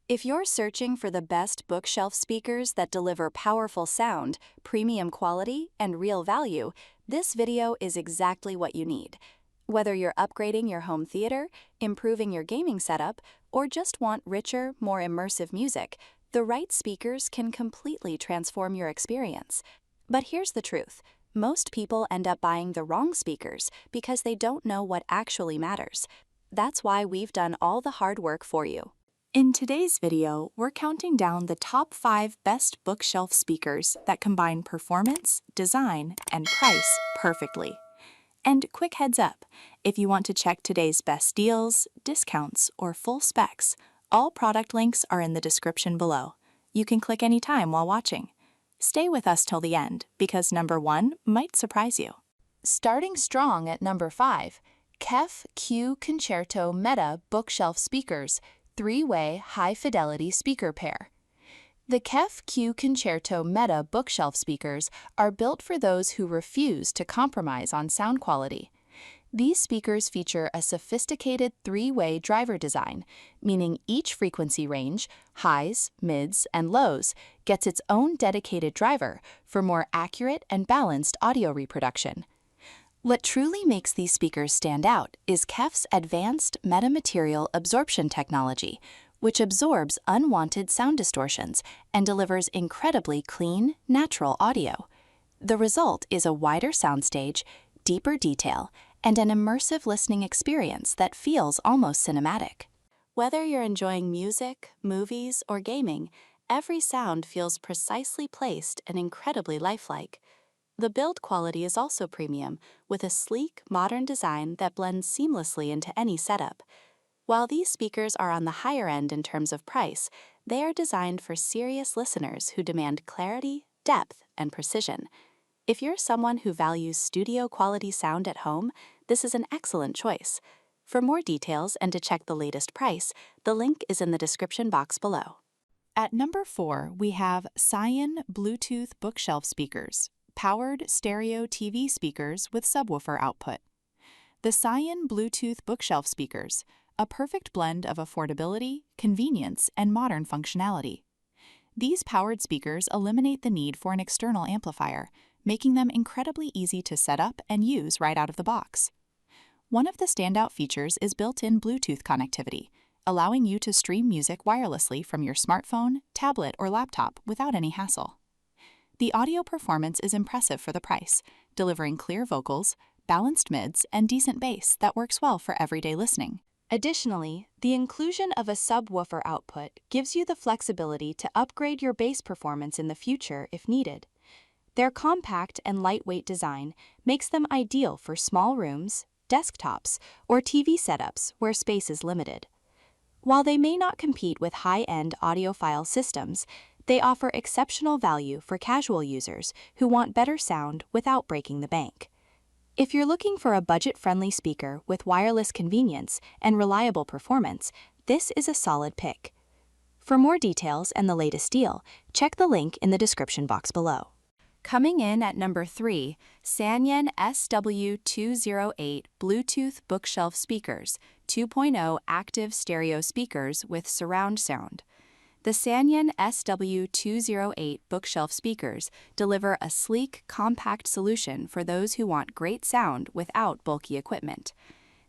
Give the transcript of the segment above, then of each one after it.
If you're searching for the best bookshelf speakers that deliver powerful sound, premium quality, and real value, this video is exactly what you need. Whether you're upgrading your home theater, improving your gaming setup, or just want richer, more immersive music, the right speakers can completely transform your experience. But here's the truth. Most people end up buying the wrong speakers because they don't know what actually matters. That's why we've done all the hard work for you. In today's video, we're counting down the top 5 best bookshelf speakers that combine performance, design, and price perfectly. And quick heads up, if you want to check today's best deals, discounts, or full specs, all product links are in the description below. You can click anytime while watching. Stay with us till the end, because number 1 might surprise you. Starting strong at number 5, KEF Q Concerto Meta Bookshelf Speakers 3-way high-fidelity speaker pair. The KEF Q Concerto Meta bookshelf speakers are built for those who refuse to compromise on sound quality. These speakers feature a sophisticated 3-way driver design, meaning each frequency range, highs, mids, and lows, gets its own dedicated driver for more accurate and balanced audio reproduction. What truly makes these speakers stand out is KEF's advanced metamaterial absorption technology, which absorbs unwanted sound distortions and delivers incredibly clean, natural audio. The result is a wider soundstage, deeper detail, and an immersive listening experience that feels almost cinematic. Whether you're enjoying music, movies, or gaming, every sound feels precisely placed and incredibly lifelike. The build quality is also premium, with a sleek, modern design that blends seamlessly into any setup. While these speakers are on the higher end in terms of price, they are designed for serious listeners who demand clarity, depth, and precision. If you're someone who values studio-quality sound at home, this is an excellent choice. For more details and to check the latest price, the link is in the description box below. At number 4, we have Saiyin Bluetooth Bookshelf Speakers. Powered stereo TV speakers with subwoofer output. The Saiyin Bluetooth bookshelf speakers, a perfect blend of affordability, convenience, and modern functionality. These powered speakers eliminate the need for an external amplifier, making them incredibly easy to set up and use right out of the box. One of the standout features is built-in Bluetooth connectivity, allowing you to stream music wirelessly from your smartphone, tablet, or laptop without any hassle. The audio performance is impressive for the price, delivering clear vocals, balanced mids, and decent bass that works well for everyday listening. Additionally, the inclusion of a subwoofer output gives you the flexibility to upgrade your bass performance in the future if needed. Their compact and lightweight design makes them ideal for small rooms, desktops, or TV setups where space is limited. While they may not compete with high-end audiophile systems, they offer exceptional value for casual users who want better sound without breaking the bank. If you're looking for a budget-friendly speaker with wireless convenience and reliable performance, this is a solid pick. For more details and the latest deal, check the link in the description box below. Coming in at number 3, Sanyun SW208 Bluetooth Bookshelf Speakers, 2.0 active stereo speakers with surround sound. The Sanyun SW208 bookshelf speakers deliver a sleek, compact solution for those who want great sound without bulky equipment.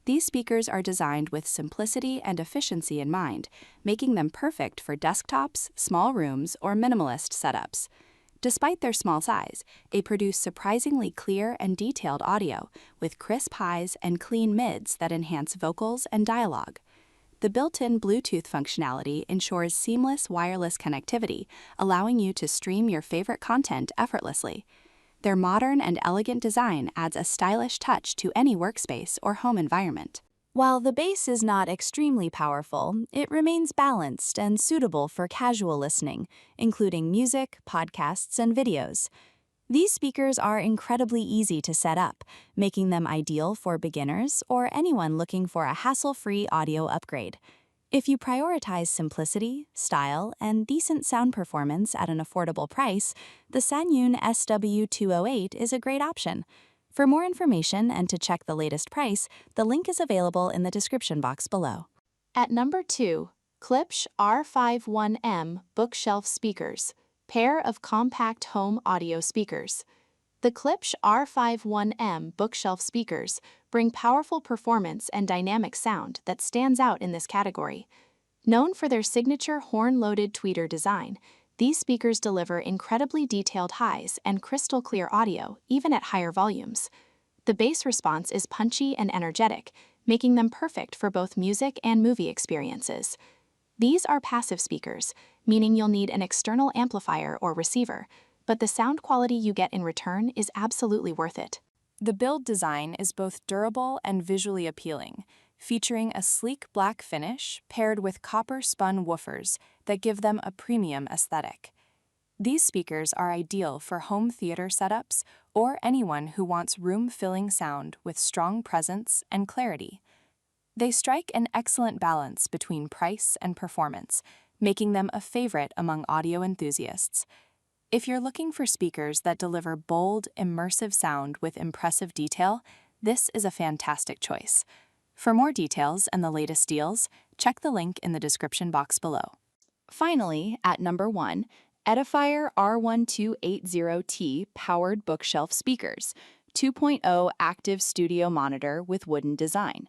These speakers are designed with simplicity and efficiency in mind, making them perfect for desktops, small rooms, or minimalist setups. Despite their small size, they produce surprisingly clear and detailed audio, with crisp highs and clean mids that enhance vocals and dialogue. The built-in Bluetooth functionality ensures seamless wireless connectivity, allowing you to stream your favorite content effortlessly. Their modern and elegant design adds a stylish touch to any workspace or home environment. While the bass is not extremely powerful, it remains balanced and suitable for casual listening, including music, podcasts, and videos. These speakers are incredibly easy to set up, making them ideal for beginners or anyone looking for a hassle-free audio upgrade. If you prioritize simplicity, style, and decent sound performance at an affordable price, the Sanyun SW208 is a great option. For more information and to check the latest price, the link is available in the description box below. At number 2, Klipsch R51M Bookshelf Speakers, pair of compact home audio speakers. The Klipsch R51M bookshelf speakers bring powerful performance and dynamic sound that stands out in this category. Known for their signature horn-loaded tweeter design, these speakers deliver incredibly detailed highs and crystal-clear audio even at higher volumes. The bass response is punchy and energetic, making them perfect for both music and movie experiences. These are passive speakers, meaning you'll need an external amplifier or receiver, but the sound quality you get in return is absolutely worth it. The build design is both durable and visually appealing, featuring a sleek black finish paired with copper-spun woofers that give them a premium aesthetic. These speakers are ideal for home theater setups or anyone who wants room-filling sound with strong presence and clarity. They strike an excellent balance between price and performance, making them a favorite among audio enthusiasts. If you're looking for speakers that deliver bold, immersive sound with impressive detail, this is a fantastic choice. For more details and the latest deals, check the link in the description box below. Finally, at number 1, Edifier R1280T Powered Bookshelf Speakers, 2.0 Active Studio Monitor with Wooden Design.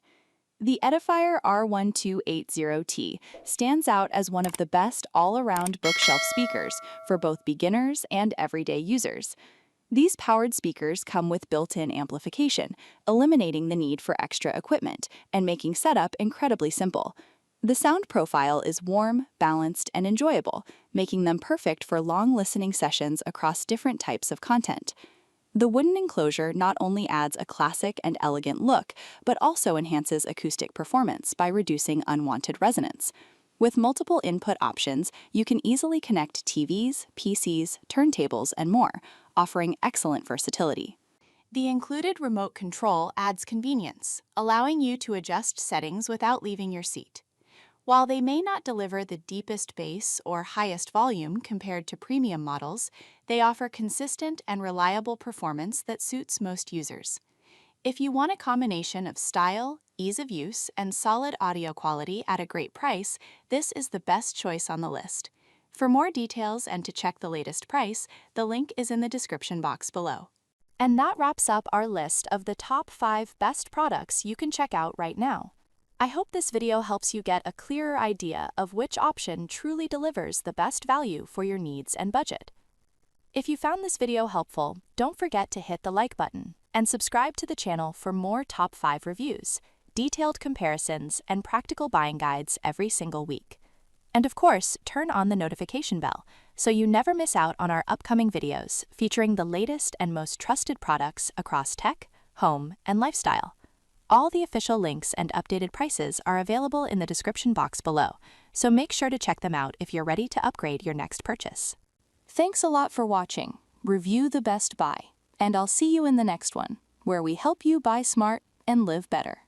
The Edifier R1280T stands out as one of the best all-around bookshelf speakers for both beginners and everyday users. These powered speakers come with built-in amplification, eliminating the need for extra equipment and making setup incredibly simple. The sound profile is warm, balanced, and enjoyable, making them perfect for long listening sessions across different types of content. The wooden enclosure not only adds a classic and elegant look, but also enhances acoustic performance by reducing unwanted resonance. With multiple input options, you can easily connect TVs, PCs, turntables, and more, offering excellent versatility. The included remote control adds convenience, allowing you to adjust settings without leaving your seat. While they may not deliver the deepest bass or highest volume compared to premium models, they offer consistent and reliable performance that suits most users. If you want a combination of style, ease of use, and solid audio quality at a great price, this is the best choice on the list. For more details and to check the latest price, the link is in the description box below. And that wraps up our list of the top 5 best products you can check out right now. I hope this video helps you get a clearer idea of which option truly delivers the best value for your needs and budget. If you found this video helpful, don't forget to hit the like button and subscribe to the channel for more top 5 reviews, detailed comparisons, and practical buying guides every single week. And of course, turn on the notification bell so you never miss out on our upcoming videos featuring the latest and most trusted products across tech, home, and lifestyle. All the official links and updated prices are available in the description box below, so make sure to check them out if you're ready to upgrade your next purchase. Thanks a lot for watching. Review the best buy, and I'll see you in the next one, where we help you buy smart and live better.